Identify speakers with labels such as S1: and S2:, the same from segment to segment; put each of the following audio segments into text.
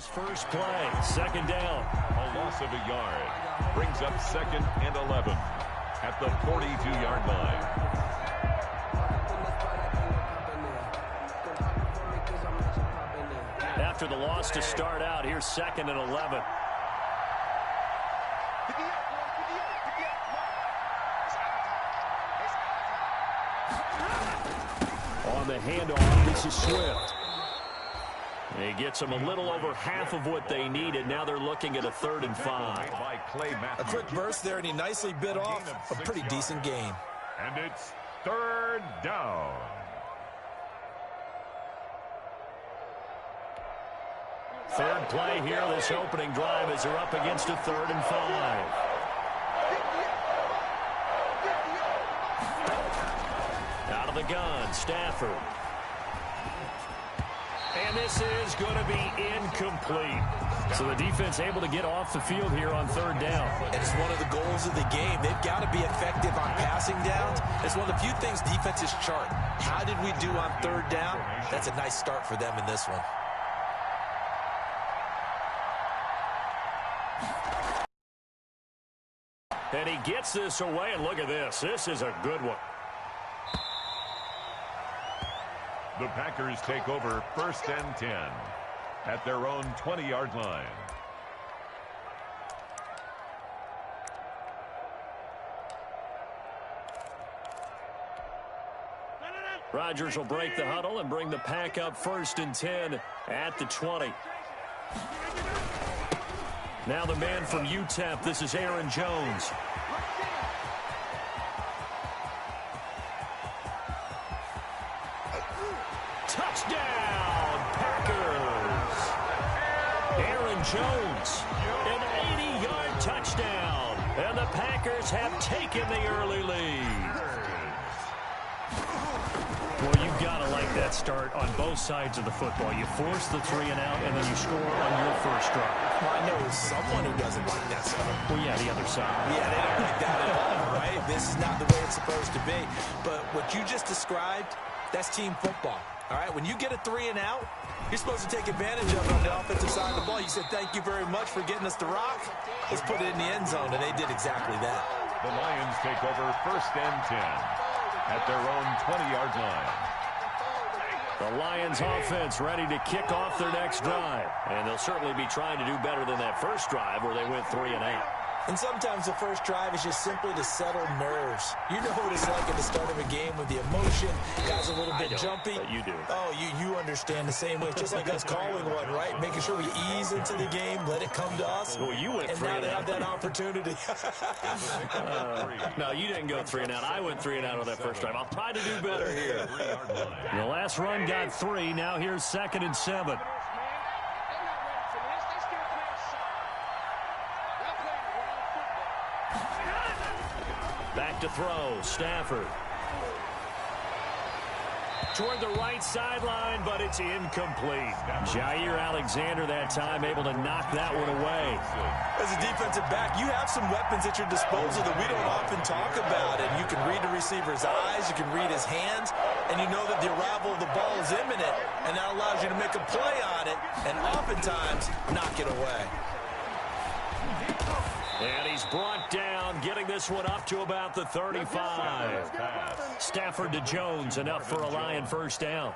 S1: First play, second down.
S2: A loss of a yard. Brings up 2nd and 11 at the 42-yard line.
S1: After the loss to start out, here's 2nd and 11. On the handoff, this is Swift. He gets them a little over half of what they needed. Now they're looking at a 3rd and 5.
S3: A quick burst there, and he nicely bit off a pretty decent gain.
S2: And it's 3rd down.
S1: Third play here, this opening drive as they're up against a 3rd and 5. Out of the gun, Stafford. And this is going to be incomplete. So the defense able to get off the field here on 3rd down.
S3: And it's one of the goals of the game. They've got to be effective on passing downs. It's one of the few things defenses chart. How did we do on 3rd down? That's a nice start for them in this one.
S1: And he gets this away, and look at this. This is a good one.
S2: The Packers take over 1st and 10 at their own 20-yard line.
S1: Rodgers will break the huddle and bring the pack up 1st and 10 at the 20. Now the man from UTEP, this is Aaron Jones. Touchdown, Packers. Aaron Jones, an 80-yard touchdown. And the Packers have taken the early lead. Well, you've got to like that start on both sides of the football. You force the 3 and out, and then you score on your first drive.
S3: Well, I know someone who doesn't like that start.
S1: Well, yeah, the other side.
S3: Yeah, they don't like that at all, right? This is not the way it's supposed to be. But what you just described, that's team football. All right, when you get a 3 and out, you're supposed to take advantage of it on the offensive side of the ball. You said, thank you very much for getting us to rock. Let's put it in the end zone, and they did exactly that.
S2: The Lions take over 1st and 10 at their own 20-yard line.
S1: The Lions offense ready to kick off their next drive. And they'll certainly be trying to do better than that first drive where they went 3 and out.
S3: And sometimes the first drive is just simply to settle nerves. You know what it's like at the start of a game with the emotion. Guys a little bit jumpy.
S1: But you do.
S3: Oh, you understand the same way. Just like us calling one, right? Making sure we ease into the game, let it come to us.
S1: Well, you went 3
S3: and
S1: and out.
S3: now they have that opportunity.
S1: No, you didn't go 3 and out. I went 3 and out on that first drive. I'll try to do better here. The last run got 3. Now here's 2nd and 7. Back to throw, Stafford. Toward the right sideline, but it's incomplete. Jair Alexander that time able to knock that one away.
S3: As a defensive back, you have some weapons at your disposal that we don't often talk about. And you can read the receiver's eyes, you can read his hands, and you know that the arrival of the ball is imminent. And that allows you to make a play on it and oftentimes knock it away.
S1: And he's brought down, getting this one up to about the 35. Stafford to Jones, enough for a Lion first down.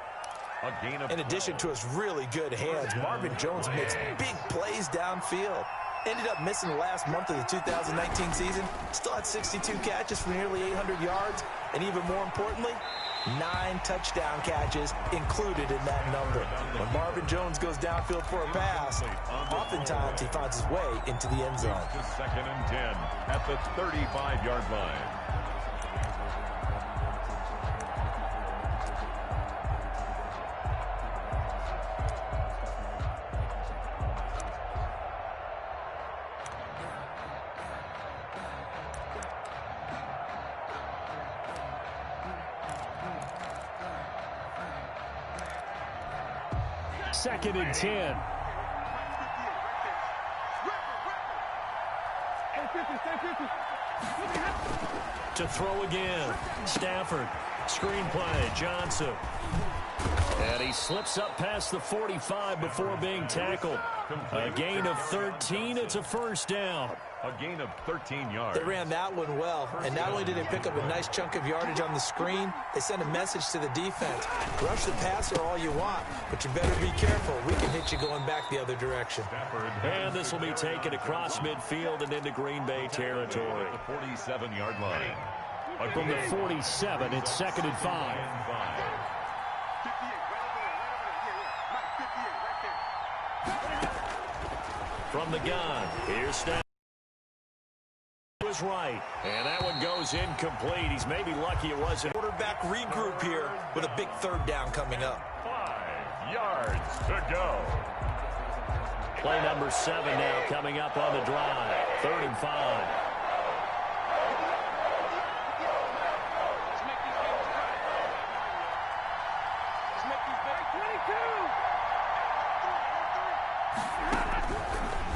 S3: In addition to his really good hands, Marvin Jones makes big plays downfield. Ended up missing the last month of the 2019 season. Still had 62 catches for nearly 800 yards. And even more importantly, 9 touchdown catches included in that number. When Marvin Jones goes downfield for a pass, oftentimes he finds his way into the end zone.
S2: 2nd and 10 at the 35-yard line.
S1: Second and 10. To throw again. Stafford. Screenplay. Johnson. And he slips up past the 45 before being tackled. A gain of 13. It's a first down.
S2: A gain of 13 yards.
S3: They ran that one well, and not only did they pick up a nice chunk of yardage on the screen, they sent a message to the defense. Rush the passer all you want, but you better be careful. We can hit you going back the other direction.
S1: And this will be taken across midfield and into Green Bay territory.
S2: The 47-yard line.
S1: From the 47, it's 2nd and 5. From the gun, here's Stan. Was right, and that one goes incomplete. He's maybe lucky it wasn't.
S3: Quarterback regroup here with a big third down coming up.
S2: 5 yards to go.
S1: Play number 7 now coming up on the drive. 3rd and 5.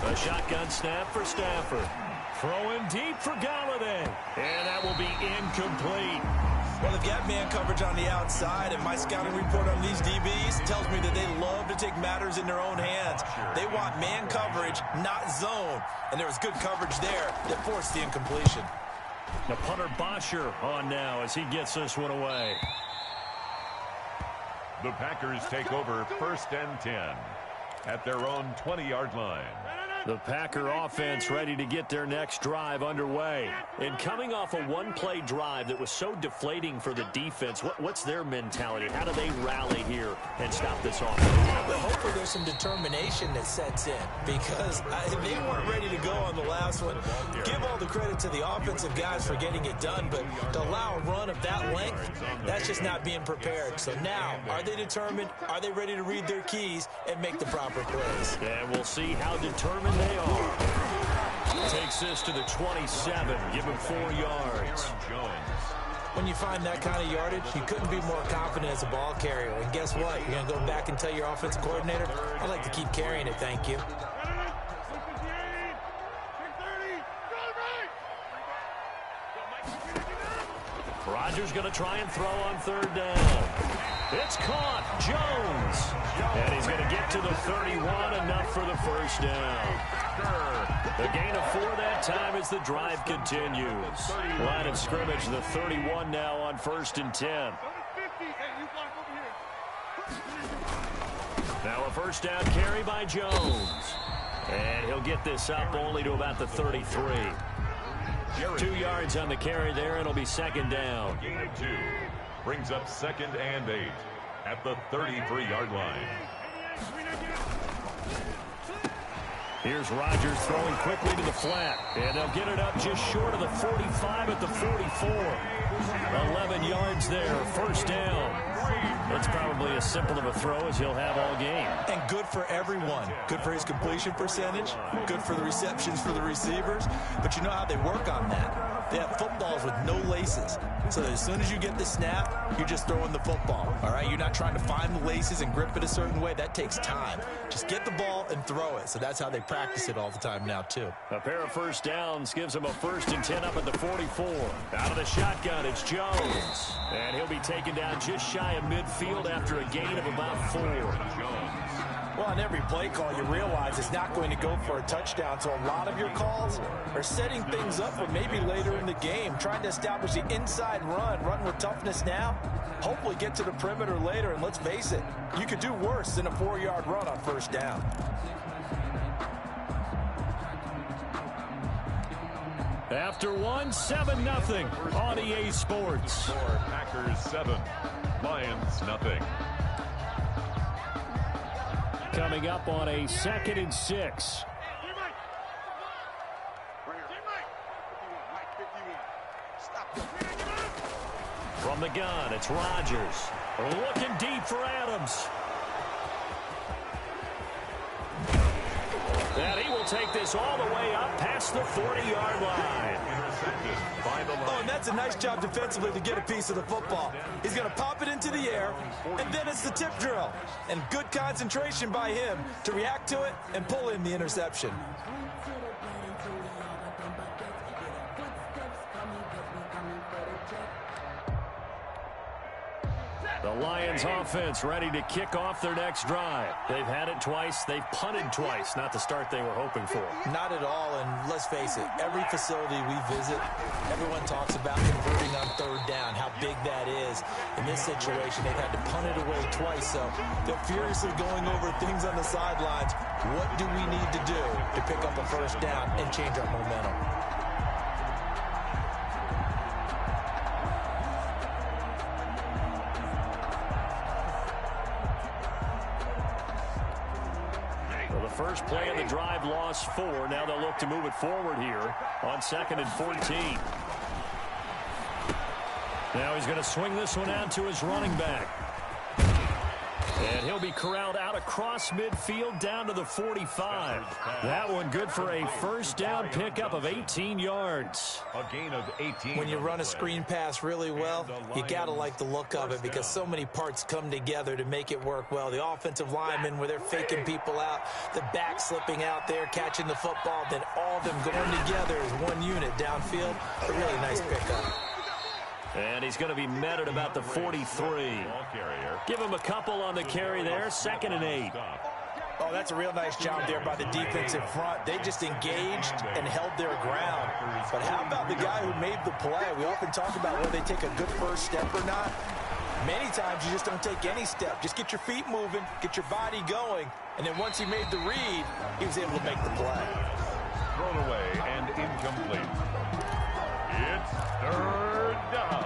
S1: A shotgun snap for Stafford. Throwing deep for Galladay. And that will be incomplete.
S3: Well, they've got man coverage on the outside, and my scouting report on these DBs tells me that they love to take matters in their own hands. They want man coverage, not zone. And there was good coverage there that forced the incompletion.
S1: The punter Bosher on now as he gets this one away.
S2: The Packers take over 1st and 10 at their own 20-yard line.
S1: The Packer offense ready to get their next drive underway. And coming off a one-play drive that was so deflating for the defense, what's their mentality? How do they rally here and stop this offense?
S3: Well, hopefully there's some determination that sets in because they weren't ready to go on the last one. Give all the credit to the offensive guys for getting it done, but to allow a run of that length, that's just not being prepared. So now, are they determined? Are they ready to read their keys and make the proper plays?
S1: And we'll see how determined they are. Takes this to the 27. Give him 4 yards.
S3: When you find that kind of yardage, you couldn't be more confident as a ball carrier. And guess what? You're going to go back and tell your offensive coordinator, I'd like to keep carrying it, thank you.
S1: Rodgers going to try and throw on 3rd down. It's caught. Jones. And he's going to get to the 31, enough for the first down. The gain of 4 that time as the drive continues. Line of scrimmage, the 31 now on 1st and 10. Now a first down carry by Jones. And he'll get this up only to about the 33. 2 yards on the carry there, and it'll be 2nd down.
S2: Gain of 2 brings up 2nd and 8 at the 33-yard line.
S1: Here's Rodgers throwing quickly to the flat, and they'll get it up just short of the 45 at the 44. 11 yards there, first down. It's probably as simple of a throw as he'll have all game.
S3: And good for everyone. Good for his completion percentage. Good for the receptions for the receivers. But you know how they work on that. They have footballs with no laces. So as soon as you get the snap, you're just throwing the football. All right? You're not trying to find the laces and grip it a certain way. That takes time. Just get the ball and throw it. So that's how they practice it all the time now, too.
S1: A pair of first downs gives them a 1st and 10 up at the 44. Out of the shotgun, it's Jones. And he'll be taken down just shy of midfield after a gain of about 4.
S3: Well, on every play call, you realize it's not going to go for a touchdown. So a lot of your calls are setting things up for maybe later in the game, trying to establish the inside run with toughness now, hopefully get to the perimeter later. And let's face it, you could do worse than a 4-yard run on first down.
S1: After 7-0 on EA Sports.
S2: Packers 7, Lions nothing.
S1: Coming up on a 2nd and 6. From the gun, it's Rodgers. Looking deep for Adams. And he will take this all the way up past the 40-yard line.
S3: Oh, and that's a nice job defensively to get a piece of the football. He's going to pop it into the air, and then it's the tip drill. And good concentration by him to react to it and pull in the interception.
S1: The Lions offense ready to kick off their next drive. They've had it twice. They've punted twice. Not the start they were hoping for.
S3: Not at all, and let's face it, every facility we visit, everyone talks about converting on third down, how big that is. In this situation, they've had to punt it away twice, so they're furiously going over things on the sidelines. What do we need to do to pick up a first down and change our momentum?
S1: First play of the drive, lost 4. Now they'll look to move it forward here on 2nd and 14. Now he's going to swing this one out to his running back. And he'll be corralled out across midfield down to the 45. That one good for a first down pickup of 18 yards.
S2: A gain of 18.
S3: When you run a screen pass really well, you got to like the look of it because so many parts come together to make it work well. The offensive linemen where they're faking people out, the back slipping out there, catching the football, then all of them going together as one unit downfield. A really nice pickup.
S1: And he's going to be met at about the 43. Give him a couple on the carry there. 2nd and 8.
S3: Oh, that's a real nice job there by the defensive front. They just engaged and held their ground. But how about the guy who made the play? We often talk about whether they take a good first step or not. Many times you just don't take any step. Just get your feet moving, get your body going. And then once he made the read, he was able to make the play.
S2: Thrown away and incomplete. It's third down.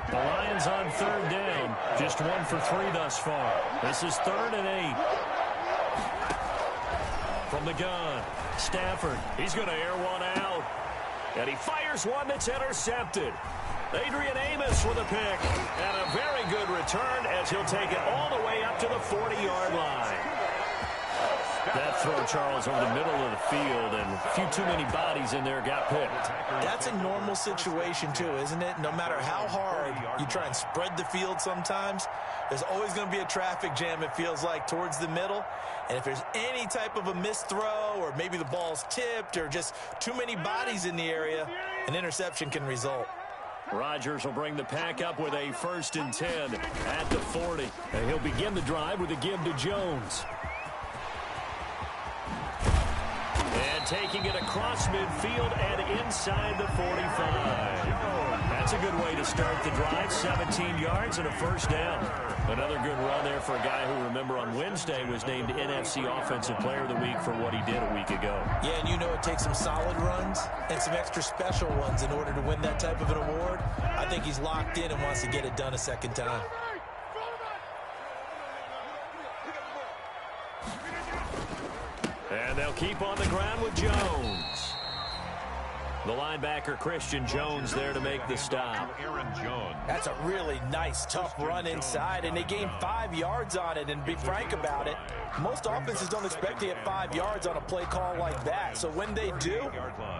S1: The Lions on third down. Just 1 for 3 thus far. This is 3rd and 8. From the gun, Stafford. He's going to air one out. And he fires one that's intercepted. Adrian Amos with a pick. And a very good return as he'll take it all the way up to the 40-yard line. That throw, Charles, over the middle of the field, and a few too many bodies in there got picked.
S3: That's a normal situation, too, isn't it? No matter how hard you try and spread the field sometimes, there's always going to be a traffic jam, it feels like, towards the middle. And if there's any type of a missed throw or maybe the ball's tipped or just too many bodies in the area, an interception can result.
S1: Rodgers will bring the pack up with a 1st and 10 at the 40. And he'll begin the drive with a give to Jones. And taking it across midfield and inside the 45. That's a good way to start the drive. 17 yards and a first down. Another good run there for a guy who, remember, on Wednesday was named NFC Offensive Player of the Week for what he did a week ago.
S3: Yeah, and you know it takes some solid runs and some extra special ones in order to win that type of an award. I think he's locked in and wants to get it done a second time.
S1: And they'll keep on the ground with Jones. The linebacker, Christian Jones, there to make the stop.
S2: Aaron Jones.
S3: That's a really nice, tough run inside, and they gained 5 yards on it. And be frank about it, most offenses don't expect to get 5 yards on a play call like that. So when they do,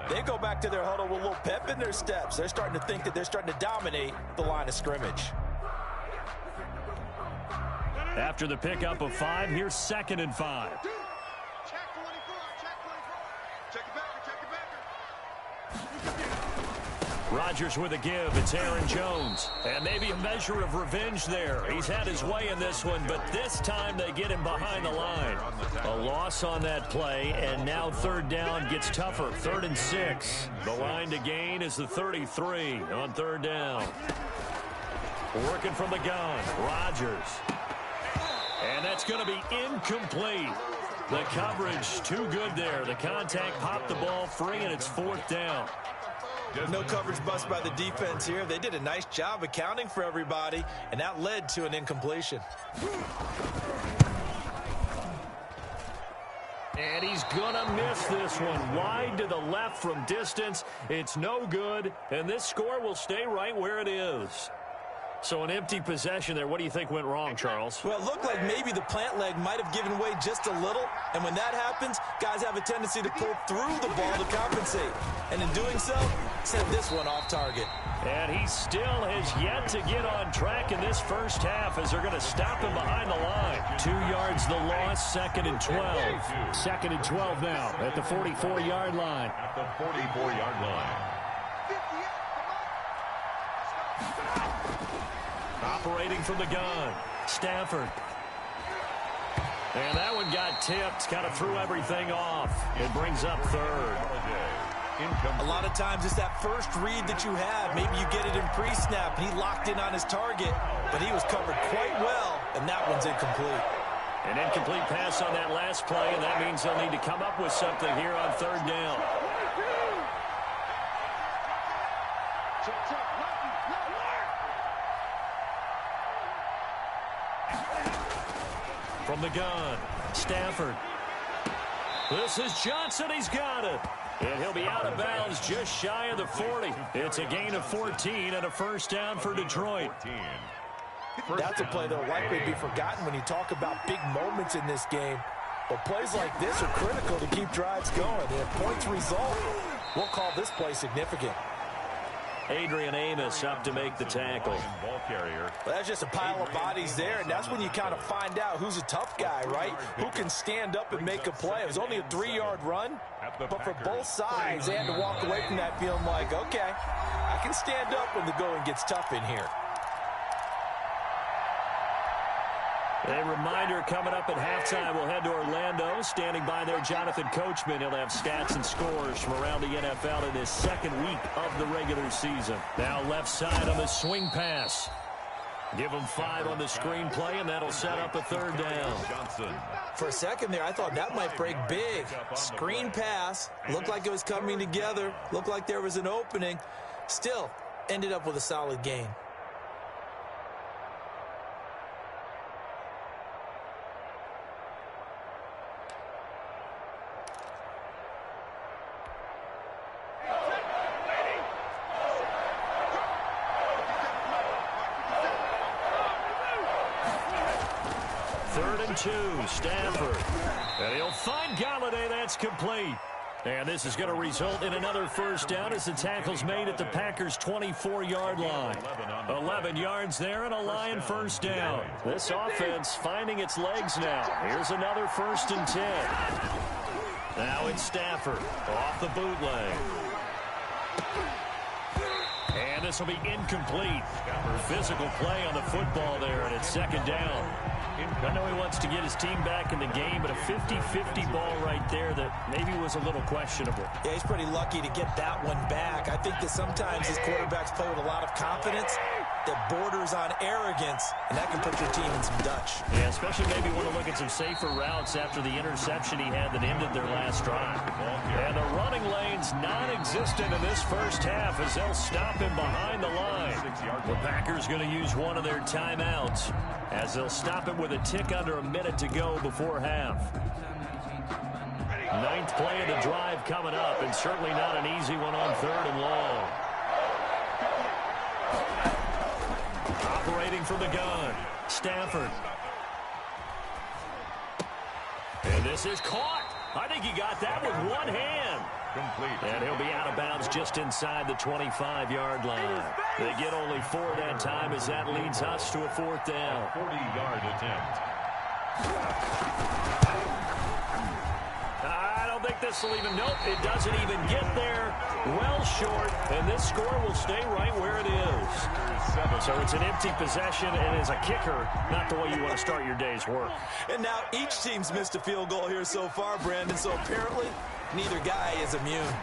S3: they go back to their huddle with a little pep in their steps. They're starting to think that they're starting to dominate the line of scrimmage.
S1: After the pickup of 5, here's 2nd and 5. Rodgers with a give. It's Aaron Jones. And maybe a measure of revenge there. He's had his way in this one, but this time they get him behind the line. A loss on that play, and now 3rd down gets tougher. 3rd and 6. The line to gain is the 33 on 3rd down. Working from the gun, Rodgers. And that's going to be incomplete. The coverage too good there. The contact popped the ball free, and it's 4th down.
S3: No coverage bust by the defense here. They did a nice job accounting for everybody, and that led to an incompletion.
S1: And he's going to miss this one. Wide to the left from distance. It's no good, and this score will stay right where it is. So an empty possession there. What do you think went wrong, Charles?
S3: Well, it looked like maybe the plant leg might have given way just a little. And when that happens, guys have a tendency to pull through the ball to compensate. And in doing so, sent this one off target.
S1: And he still has yet to get on track in this first half as they're going to stop him behind the line. 2 yards the loss, 2nd and 12. 2nd and 12 now at the 44-yard line.
S2: At the 44-yard line.
S1: Operating from the gun, Stafford. And that one got tipped, kind of threw everything off. It brings up third.
S3: A lot of times it's that first read that you have. Maybe you get it in pre-snap, and he locked in on his target, but he was covered quite well, and that one's incomplete.
S1: An incomplete pass on that last play, and that means they'll need to come up with something here on third down. From the gun, Stafford. This is Johnson. He's got it. And he'll be out of bounds just shy of the 40. It's a gain of 14 and a first down for Detroit.
S3: That's a play that will likely be forgotten when you talk about big moments in this game. But plays like this are critical to keep drives going. And if points result, we'll call this play significant.
S1: Adrian Amos up to make the tackle.
S3: Well, that's just a pile of bodies there, and that's when you kind of find out who's a tough guy, right? Who can stand up and make a play. It was only a 3-yard run, but for both sides, they had to walk away from that feeling like, okay, I can stand up when the going gets tough in here.
S1: A reminder coming up at halftime, we'll head to Orlando. Standing by there, Jonathan Coachman. He'll have stats and scores from around the NFL in his second week of the regular season. Now left side on the swing pass. Give him 5 on the screenplay, and that'll set up a third down.
S3: For a second there, I thought that might break big. Screen pass. Looked like it was coming together. Looked like there was an opening. Still, ended up with a solid gain.
S1: Stafford. And he'll find Galladay. That's complete. And this is going to result in another first down as the tackle's made at the Packers' 24-yard line. 11 yards there and a Lion first down. This offense finding its legs now. Here's another 1st and 10. Now it's Stafford off the bootleg. And this will be incomplete. Physical play on the football there, and it's 2nd down. I know he wants to get his team back in the game, but a 50-50 ball right there that maybe was a little questionable. Yeah, he's pretty lucky to get that one back. I think that sometimes his quarterbacks play with a lot of confidence that borders on arrogance, and that can put your team in some Dutch. Yeah, especially maybe want to look at some safer routes after the interception he had that ended their last drive. And the running lane's non-existent in this first half as they'll stop him behind the line. The Packers going to use one of their timeouts as they'll stop him with a tick under a minute to go before half. 9th play of the drive coming up, and certainly not an easy one on 3rd and long. Operating from the gun, Stafford. And this is caught. I think he got that with one hand. Complete. And he'll be out of bounds just inside the 25-yard line. They get only 4 that time as that leads us to a 4th down.
S2: 40-yard attempt.
S1: I don't think this will even, nope, it doesn't even get there. Well short, and this score will stay right where it is. So it's an empty possession, and as a kicker, not the way you want to start your day's work.
S3: And now each team's missed a field goal here so far, Brandon, so apparently neither guy is immune.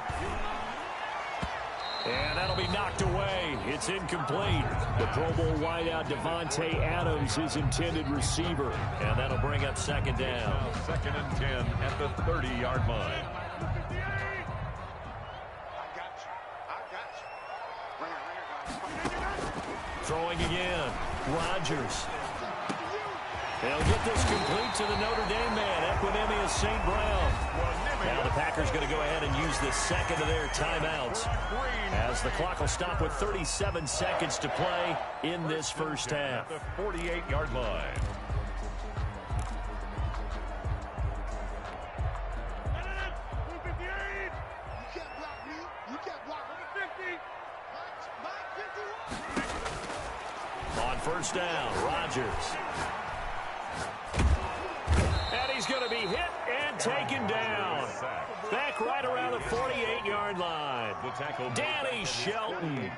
S1: And that'll be knocked away. It's incomplete. The Pro Bowl wideout Devontae Adams is intended receiver. And that'll bring up 2nd down.
S2: 2nd and 10 at the 30-yard line.
S1: Throwing again. Rodgers. They'll get this complete to the Notre Dame man, Equinemius St. Brown. Now the Packers going to go ahead and use the 2nd of their timeouts as the clock will stop with 37 seconds to play in this first half.
S2: The 48-yard line.
S1: On 1st down, Rodgers. And he's going to be hit and And taken down. Back right around the 48-yard line. Danny Shelton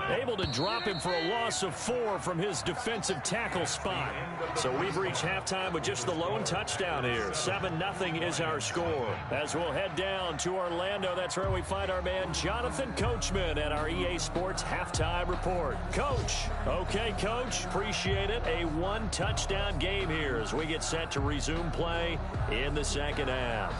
S1: able to drop him for a loss of 4 from his defensive tackle spot. So we've reached halftime with just the lone touchdown here. 7-0 is our score. As we'll head down to Orlando, that's where we find our man Jonathan Coachman at our EA Sports Halftime Report. Coach. Okay, Coach. Appreciate it. A 1-touchdown game here as we get set to resume play in the second half.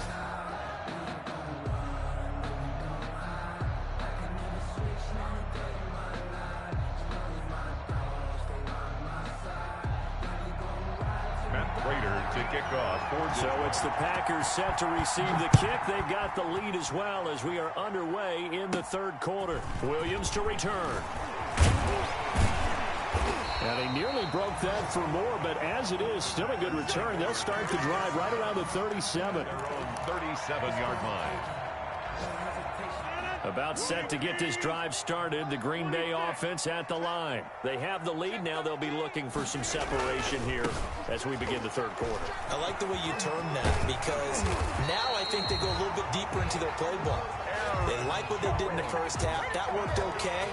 S2: To kick off.
S1: So it's the Packers set to receive the kick. They've got the lead as well as we are underway in the third quarter. Williams to return. And he nearly broke that for more, but as it is, still a good return. They'll start the drive right around the 37.
S2: Their own 37-yard line.
S1: About set to get this drive started, the Green Bay offense at the line. They have the lead. Now they'll be looking for some separation here as we begin the third quarter.
S3: I like the way you term that because now I think they go a little bit deeper into their playbook. They like what they did in the first half. That worked okay.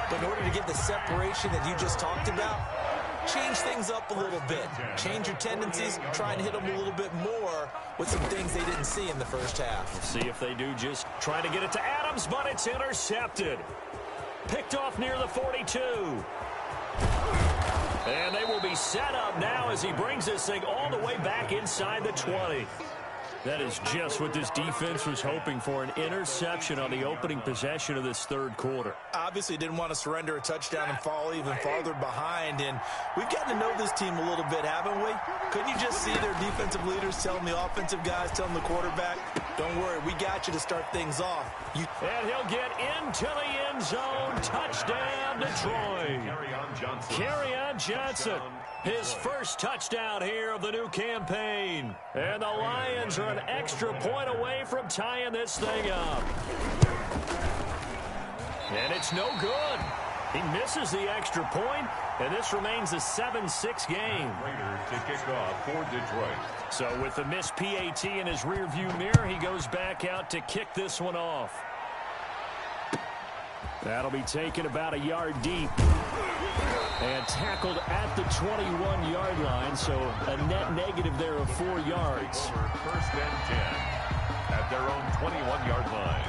S3: But in order to get the separation that you just talked about, change things up a little bit. Change your tendencies. Try and hit them a little bit more with some things they didn't see in the first half.
S1: We'll see if they do. Just try to get it to Adams, but it's intercepted. Picked off near the 42. And they will be set up now as he brings this thing all the way back inside the 20. That is just what this defense was hoping for, an interception on the opening possession of this third quarter.
S3: Obviously didn't want to surrender a touchdown and fall even farther behind, and we've gotten to know this team a little bit, haven't we? Couldn't you just see their defensive leaders telling the offensive guys, telling the quarterback, don't worry, we got you to start things off.
S1: And he'll get into the end zone. Touchdown, Detroit. Kerryon Johnson. His first touchdown here of the new campaign. And the Lions are an extra point away from tying this thing up. And it's no good. He misses the extra point, and this remains a 7-6 game.
S2: Raiders to kick off for Detroit.
S1: So with the missed PAT in his rearview mirror, he goes back out to kick this one off. That'll be taken about a yard deep. And tackled at the 21-yard line, so a net negative there of 4 yards.
S2: First and 10 at their own 21-yard line.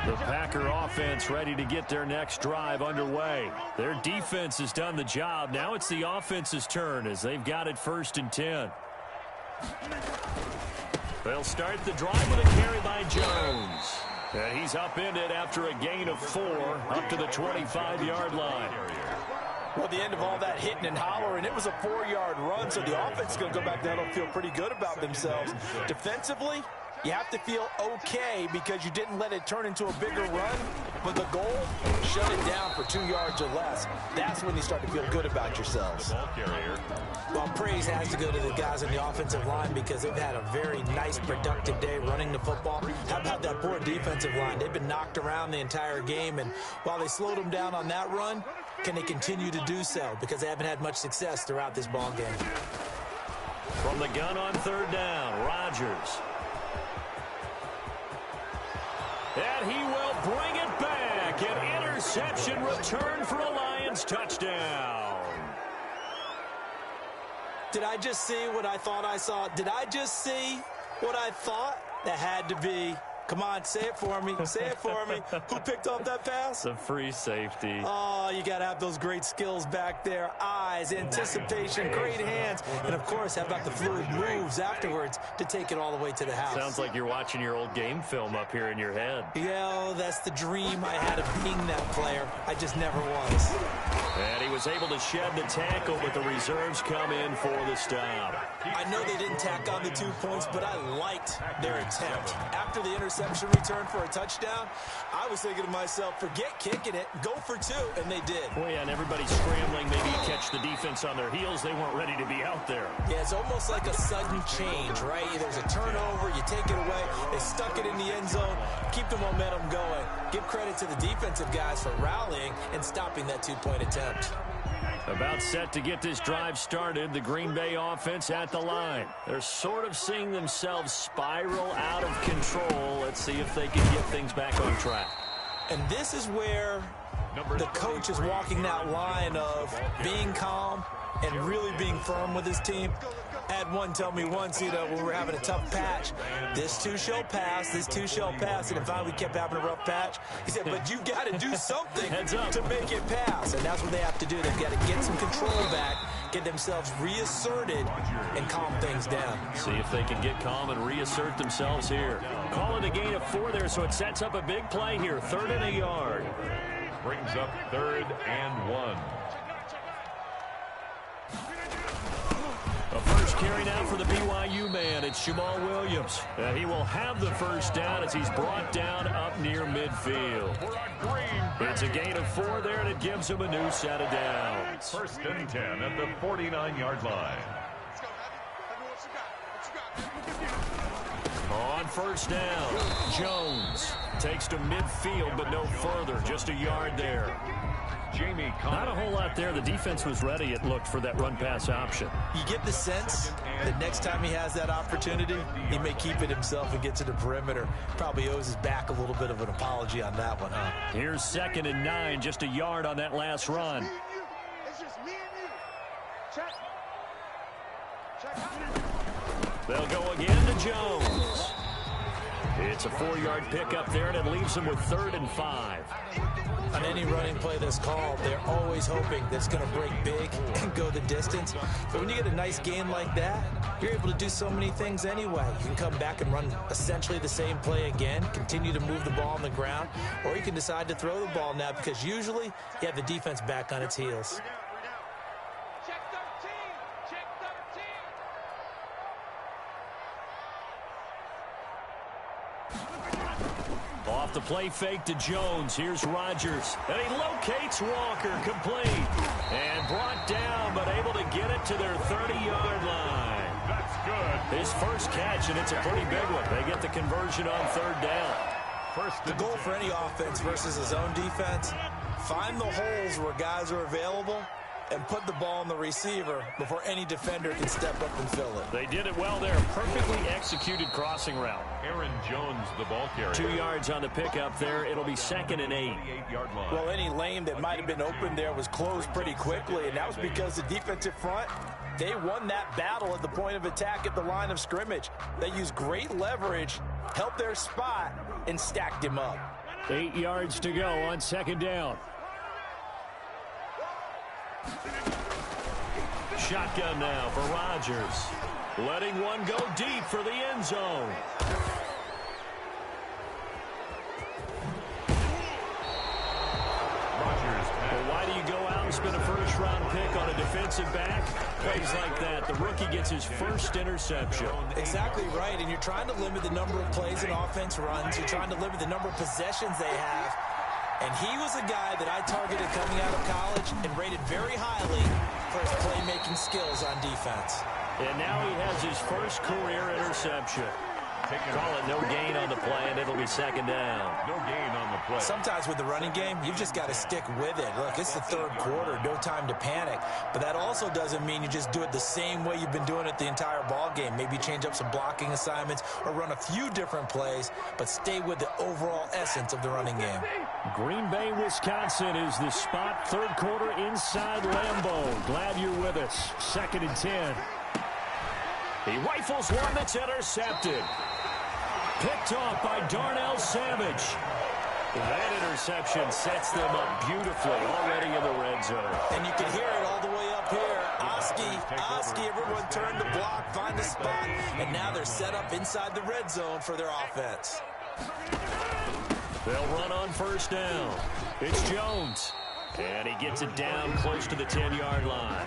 S1: The Packer offense ready to get their next drive underway. Their defense has done the job. Now it's the offense's turn as they've got it first and 10. They'll start the drive with a carry by Jones. And he's upended after a gain of 4 up to the 25-yard line.
S3: Well, the end of all that hitting and hollering, it was a 4-yard run, so the offense is going to go back down and feel pretty good about themselves. Defensively, you have to feel okay because you didn't let it turn into a bigger run, but the goal, shut it down for 2 yards or less. That's when you start to feel good about yourselves. Well, praise has to go to the guys on the offensive line because they've had a very nice, productive day running the football. How about that poor defensive line? They've been knocked around the entire game, and while they slowed them down on that run, can they continue to do so? Because they haven't had much success throughout this ball game.
S1: From the gun on third down, Rodgers. And he will bring it back. An interception return for a Lions touchdown.
S3: Did I just see what I thought I saw? Did I just see what I thought? That had to be. Come on, say it for me. Say it for me. Who picked off that pass?
S1: The free safety.
S3: Oh, you got to have those great skills back there. Eyes, anticipation, great hands. And, of course, how about the fluid moves afterwards to take it all the way to the house?
S1: Sounds like you're watching your old game film up here in your head.
S3: Yeah, that's the dream I had of being that player. I just never was.
S1: And he was able to shed the tackle, but the reserves come in for the stop.
S3: I know they didn't tack on the 2 points, but I liked their attempt. After the interception return for a touchdown, I was thinking to myself, forget kicking it, go for 2, and they did.
S1: Oh, yeah, and everybody's scrambling, maybe to catch the defense on their heels. They weren't ready to be out there.
S3: Yeah, it's almost like a sudden change, right? There's a turnover, you take it away, they stuck it in the end zone, keep the momentum going. Give credit to the defensive guys for rallying and stopping that 2-point attempt.
S1: About set to get this drive started, the Green Bay offense at the line. They're sort of seeing themselves spiral out of control. Let's see if they can get things back on track.
S3: And this is where the coach is walking that line of being calm and really being firm with his team. I had one tell me once, when we were having a tough patch, this too shall pass, this too shall pass. And finally we kept having a rough patch. He said, but you got to do something to make it pass. And that's what they have to do. They've got to get some control back, get themselves reasserted, and calm things down.
S1: See if they can get calm and reassert themselves here. Call it a gain of 4 there, so it sets up a big play here. 3rd and a yard.
S2: Brings up 3rd and 1.
S1: A first carry now for the BYU man. It's Jamal Williams. He will have the first down as he's brought down up near midfield. It's a gain of 4 there, and it gives him a new set of downs.
S2: 1st and 10 at the 49-yard line.
S1: On first down, Jones takes to midfield, but no further. Just a yard there. Not a whole lot there. The defense was ready, it looked, for that run-pass option.
S3: You get the sense that next time he has that opportunity, he may keep it himself and get to the perimeter. Probably owes his back a little bit of an apology on that one, huh?
S1: Here's 2nd and 9, just a yard on that last run. They'll go again to Jones. It's a 4-yard pickup there, and it leaves him with 3rd and 5.
S3: On any running play that's called, they're always hoping that it's going to break big and go the distance. But when you get a nice gain like that, you're able to do so many things anyway. You can come back and run essentially the same play again, continue to move the ball on the ground, or you can decide to throw the ball now because usually you have the defense back on its heels.
S1: Off the play fake to Jones. Here's Rodgers. And he locates Walker, complete. And brought down, but able to get it to their 30-yard line.
S2: That's good.
S1: His first catch, and it's a pretty big one. They get the conversion on 3rd down.
S3: The goal for any offense versus his own defense, find the holes where guys are available and put the ball on the receiver before any defender can step up and fill it.
S1: They did it well there. Perfectly executed crossing route.
S2: Aaron Jones, the ball carrier.
S1: 2 yards on the pickup there. It'll be 2nd and 8.
S2: 8-yard line.
S3: Well, any lane that might have been open there was closed pretty quickly, and that was because the defensive front, they won that battle at the point of attack at the line of scrimmage. They used great leverage, helped their spot, and stacked him up.
S1: 8 yards to go on 2nd down. Shotgun now for Rodgers. Letting one go deep for the end zone. Well, why do you go out and spend a first-round pick on a defensive back? Plays like that. The rookie gets his first interception.
S3: Exactly right, and you're trying to limit the number of plays an offense runs. You're trying to limit the number of possessions they have. And he was a guy that I targeted coming out of college and rated very highly for his playmaking skills on defense.
S1: And now he has his first career interception. Call it no gain on the play, and it'll be 2nd down.
S2: No gain on the play.
S3: Sometimes with the running game, you've just got to stick with it. Look, it's the 3rd quarter, no time to panic. But that also doesn't mean you just do it the same way you've been doing it the entire ball game. Maybe change up some blocking assignments or run a few different plays, but stay with the overall essence of the running game.
S1: Green Bay, Wisconsin is the spot. 3rd quarter inside Lambeau. Glad you're with us. 2nd and 10. He rifles one that's intercepted. Picked off by Darnell Savage. That interception sets them up beautifully already in the red zone.
S3: And you can hear it all the way up here. Oski, everyone turned the block, find a spot, and now they're set up inside the red zone for their offense.
S1: They'll run on first down. It's Jones. And he gets it down close to the 10-yard line.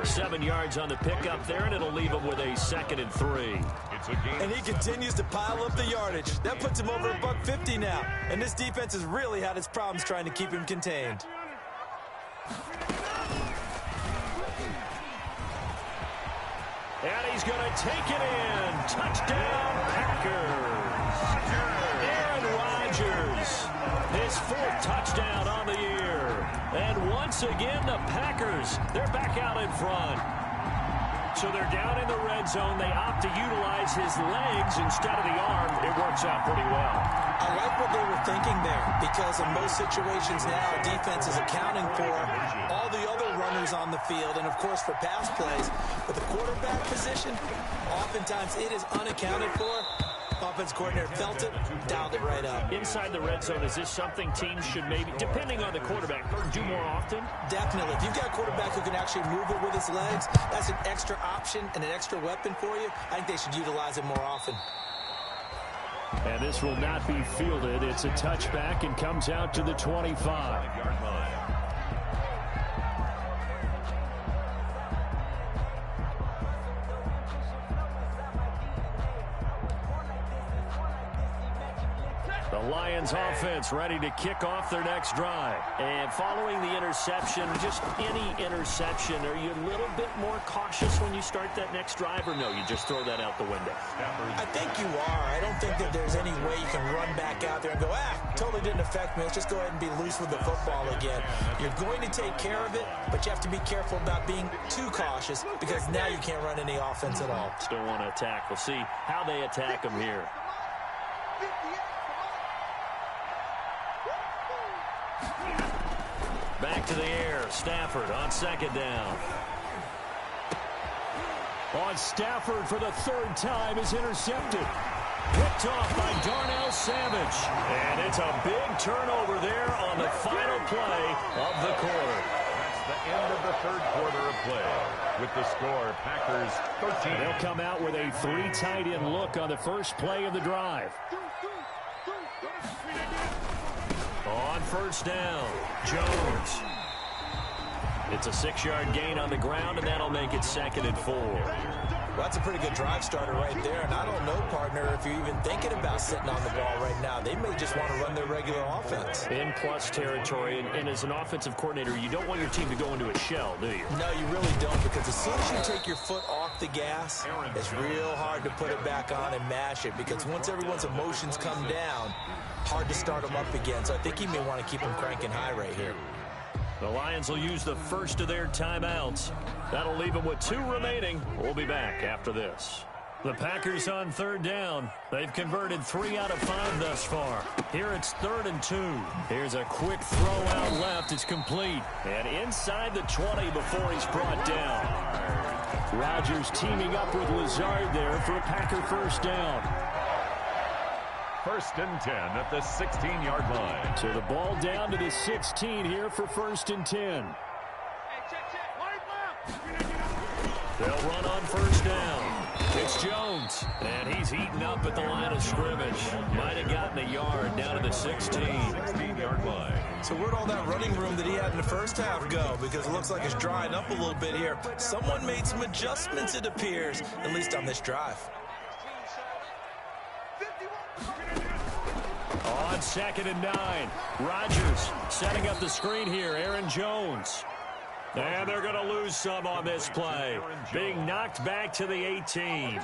S1: 7 yards on the pickup there, and it'll leave him with a 2nd and 3.
S3: And he continues to pile up the yardage. That puts him over $150 now. And this defense has really had its problems trying to keep him contained.
S1: And he's going to take it in. Touchdown, Packers. Aaron Rodgers, his 4th touchdown on the year. And once again, the Packers, they're back out in front. So they're down in the red zone. They opt to utilize his legs instead of the arm. It works out pretty well.
S3: I like what they were thinking there, because in most situations now, defense is accounting for all the other runners on the field, and of course for pass plays. But the quarterback position, oftentimes it is unaccounted for. Offense coordinator felt it, dialed it right up.
S1: Inside the red zone, is this something teams should maybe, depending on the quarterback, do more often?
S3: Definitely. If you've got a quarterback who can actually move it with his legs, that's an extra option and an extra weapon for you. I think they should utilize it more often.
S1: And this will not be fielded. It's a touchback and comes out to the 25-yard line. The Lions offense ready to kick off their next drive. And following the interception, just any interception, are you a little bit more cautious when you start that next drive, or no, you just throw that out the window?
S3: I think you are. I don't think that there's any way you can run back out there and go, totally didn't affect me. Let's just go ahead and be loose with the football again. You're going to take care of it, but you have to be careful about being too cautious, because now you can't run any offense at all.
S1: Still want to attack. We'll see how they attack them here. Back to the air. Stafford on second down. On Stafford for the third time is intercepted. Picked off by Darnell Savage. And it's a big turnover there on the final play of the quarter.
S2: That's the end of the third quarter of play. With the score, Packers 13.
S1: They'll come out with a 3 tight end look on the first play of the drive. On first down, Jones. It's a 6-yard gain on the ground, and that'll make it 2nd and 4.
S3: Well, that's a pretty good drive starter right there. And I don't know, partner, if you're even thinking about sitting on the ball right now. They may just want to run their regular offense.
S1: In plus territory, and as an offensive coordinator, you don't want your team to go into a shell, do you?
S3: No, you really don't, because as soon as you take your foot off the gas, it's real hard to put it back on and mash it, because once everyone's emotions come down, hard to start them up again. So I think you may want to keep them cranking high right here.
S1: The Lions will use the first of their timeouts. That'll leave them with 2 remaining. We'll be back after this. The Packers on third down. They've converted 3 out of 5 thus far. Here it's 3rd and 2. Here's a quick throw out left. It's complete. And inside the 20 before he's brought down. Rodgers teaming up with Lazard there for a Packer first down.
S2: 1st and 10 at the 16-yard line.
S1: So the ball down to the 16 here for 1st and 10. They'll run on first down. It's Jones, and he's eaten up at the line of scrimmage. Might have gotten a yard down to the 16-yard line.
S3: So where'd all that running room that he had in the first half go? Because it looks like it's drying up a little bit here. Someone made some adjustments, it appears, at least on this drive.
S1: On 2nd and 9, Rodgers setting up the screen here. Aaron Jones. And they're going to lose some on this play. Being knocked back to the 18.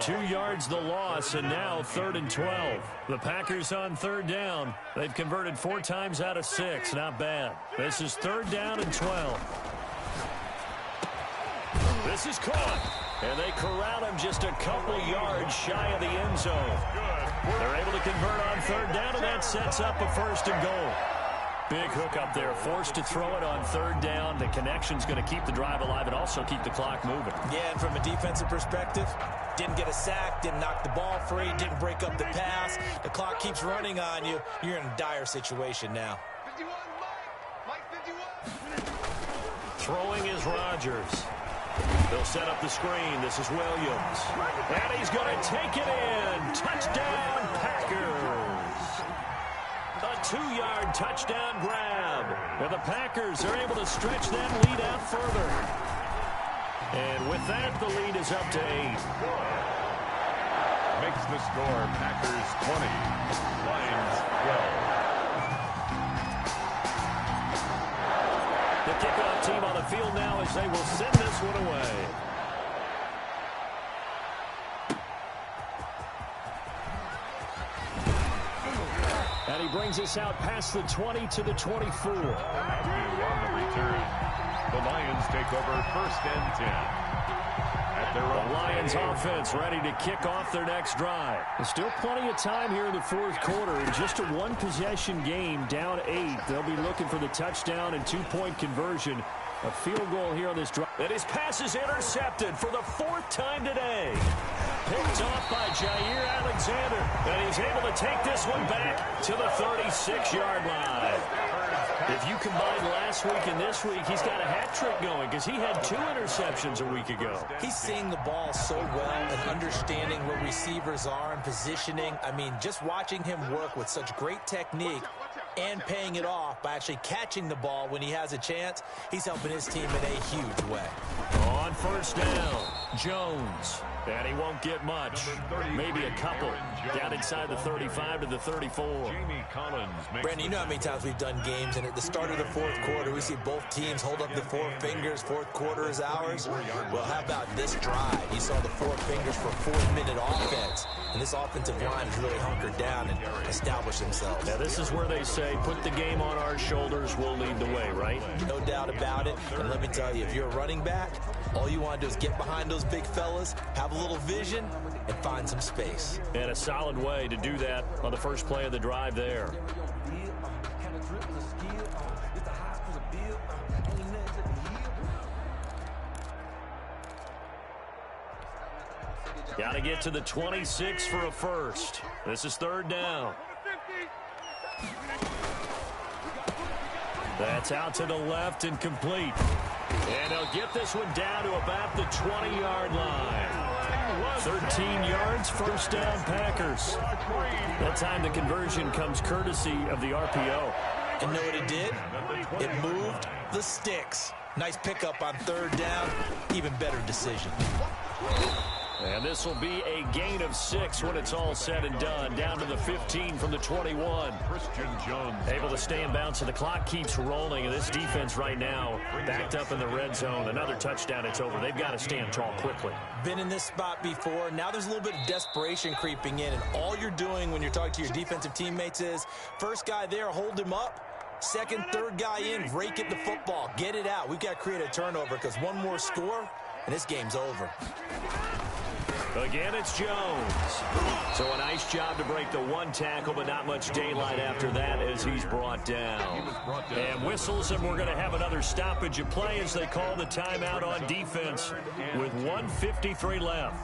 S1: 2 yards the loss, and now 3rd and 12. The Packers on third down. They've converted 4 times out of 6. Not bad. This is 3rd down and 12. This is caught. And they corral him just a couple yards shy of the end zone. They're able to convert on third down, and that sets up a 1st and goal. Big hook up there, forced to throw it on third down. The connection's going to keep the drive alive and also keep the clock moving.
S3: Yeah, and from a defensive perspective, didn't get a sack, didn't knock the ball free, didn't break up the pass. The clock keeps running on you. You're in a dire situation now.
S1: Throwing is Rodgers. They'll set up the screen. This is Williams. And he's going to take it in. Touchdown, Packers. A 2-yard touchdown grab. And the Packers are able to stretch that lead out further. And with that, the lead is up to 8.
S2: Makes the score Packers 20, Lions 12.
S1: The kickoff team on the field now as they will send this one away. And he brings brings us out past the 20 to the 24.
S2: On the return, the Lions take over first and 10.
S1: The Lions offense ready to kick off their next drive. There's still plenty of time here in the fourth quarter. In just a one-possession game, down 8. They'll be looking for the touchdown and two-point conversion. A field goal here on this drive. And his pass is intercepted for the fourth time today. Picked off by Jair Alexander. And he's able to take this one back to the 36-yard line. If you combine last week and this week, he's got a hat trick going because he had 2 interceptions a week ago.
S3: He's seeing the ball so well and understanding where receivers are and positioning. I mean, just watching him work with such great technique and paying it off by actually catching the ball when he has a chance, he's helping his team in a huge way.
S1: On first down, Jones. And he won't get much. Maybe a couple. Down inside the 35 to the 34.
S3: Brandon, you know how many times we've done games, and at the start of the fourth quarter, we see both teams hold up the 4 fingers. Fourth quarter is ours. Well, how about this drive? You saw the 4 fingers for 4-minute offense. And this offensive line has really hunkered down and established themselves.
S1: Now, this is where they say, put the game on our shoulders, we'll lead the way, right?
S3: No doubt about it. And let me tell you, if you're a running back, all you want to do is get behind those big fellas, have a little vision, and find some space.
S1: And a solid way to do that on the first play of the drive there. Got to get to the 26 for a first. This is third down. That's out to the left and complete. And they'll get this one down to about the 20-yard line. 13 yards, first down, Packers. That time the conversion comes courtesy of the RPO.
S3: And know what it did? It moved the sticks. Nice pickup on third down. Even better decision.
S1: And this will be a gain of 6 when it's all said and done. Down to the 15 from the 21.
S2: Christian Jones
S1: able to stay in bounds, so the clock keeps rolling. And this defense right now backed up in the red zone. Another touchdown, it's over. They've got to stand tall quickly.
S3: Been in this spot before. Now there's a little bit of desperation creeping in. And all you're doing when you're talking to your defensive teammates is, first guy there, hold him up. Second, third guy in, rake at the football. Get it out. We've got to create a turnover because one more score, and this game's over.
S1: Again, it's Jones. So a nice job to break the 1 tackle, but not much daylight after that as he's brought down. And whistles, and we're going to have another stoppage of play as they call the timeout on defense with 1:53 left.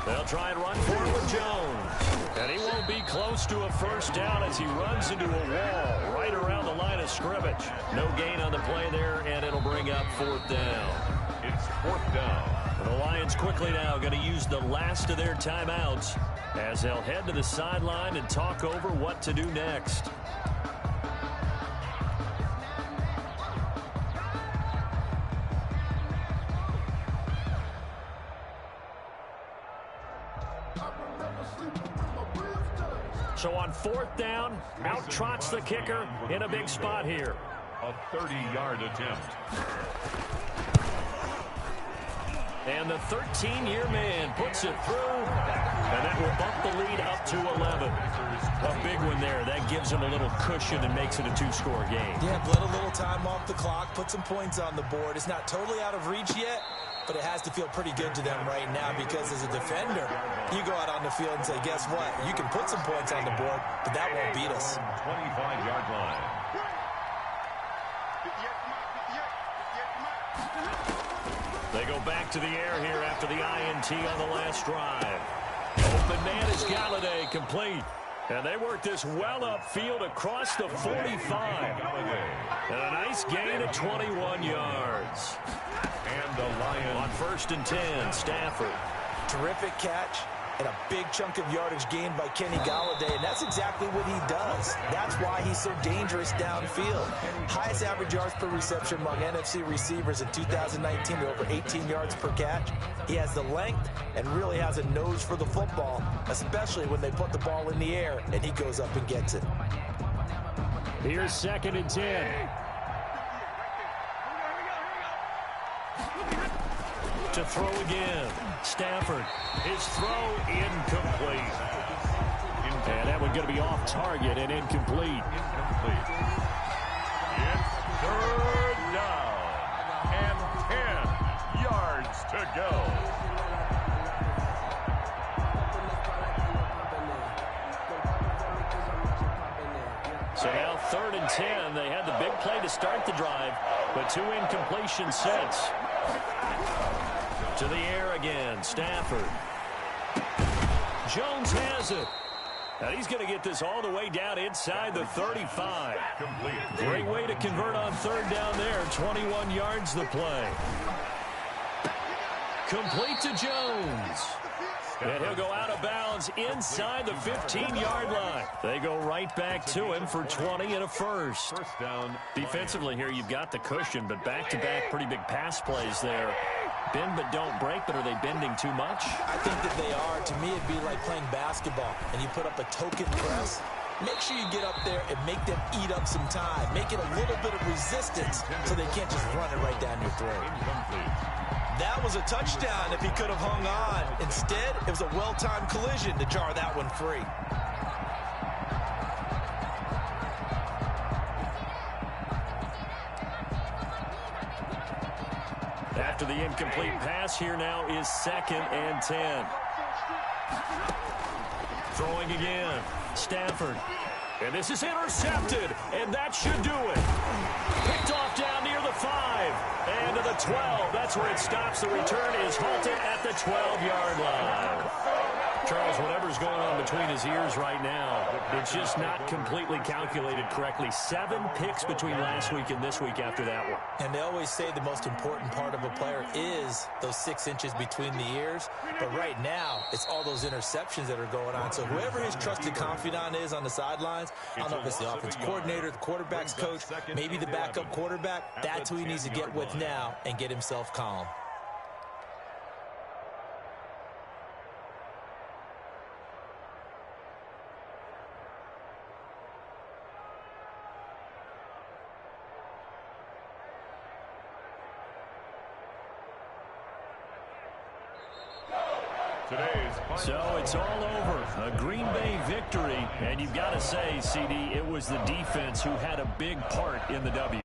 S1: They'll try and run for it with Jones. And he won't be close to a first down as he runs into a wall right around the line of scrimmage. No gain on the play there, and it'll bring up 4th down.
S2: It's 4th down.
S1: And the Lions quickly now going to use the last of their timeouts as they'll head to the sideline and talk over what to do next. So on 4th down, out trots the kicker in a big spot here.
S2: A 30-yard attempt.
S1: And the 13-year man puts it through, and that will bump the lead up to 11. A big one there. That gives them a little cushion and makes it a 2-score game.
S3: Yeah, let a little time off the clock, put some points on the board. It's not totally out of reach yet, but it has to feel pretty good to them right now because as a defender, you go out on the field and say, guess what? You can put some points on the board, but that won't beat us.
S2: 25-yard line.
S1: They go back to the air here after the INT on the last drive. Open man is Galladay, complete. And they work this well upfield across the 45. And a nice gain of 21 yards.
S2: And the Lions
S1: on 1st and 10, Stafford.
S3: Terrific catch and a big chunk of yardage gained by Kenny Galladay, and that's exactly what he does. That's why he's so dangerous downfield. Highest average yards per reception among NFC receivers in 2019 at over 18 yards per catch. He has the length and really has a nose for the football, especially when they put the ball in the air and he goes up and gets it.
S1: Here's 2nd and 10. To throw again. Stafford. His throw incomplete. And that one going to be off target and incomplete.
S2: It's third down and 10 yards to go.
S1: So now 3rd and 10. They had the big play to start the drive, but 2 incompletions since. To the air again. Stafford. Jones has it. And he's going to get this all the way down inside the 35. Great way to convert on 3rd down there. 21 yards the play. Complete to Jones. And he'll go out of bounds inside the 15-yard line. They go right back to him for 20 and a first.
S2: First down.
S1: Defensively here, you've got the cushion, but back-to-back pretty big pass plays there. Bend but don't break, but are they bending too much?
S3: I think that they are. To me, it'd be like playing basketball, and you put up a token press. Make sure you get up there and make them eat up some time. Make it a little bit of resistance so they can't just run it right down your throat. That was a touchdown if he could have hung on. Instead, it was a well-timed collision to jar that one free.
S1: After the incomplete pass, here now is 2nd and 10. Throwing again. Stafford. And this is intercepted, and that should do it. Picked off down near the 5. And to the 12. That's where it stops. The return is halted at the 12-yard line. Charles, whatever's going on between his ears right now, it's just not completely calculated correctly. 7 picks between last week and this week after that one.
S3: And they always say the most important part of a player is those 6 inches between the ears. But right now, it's all those interceptions that are going on. So whoever his trusted confidant is on the sidelines, I don't know if it's the offensive coordinator, the quarterback's coach, maybe the backup quarterback, that's who he needs to get with now and get himself calm.
S1: So it's all over. A Green Bay victory. And you've got to say, CD, it was the defense who had a big part in the W.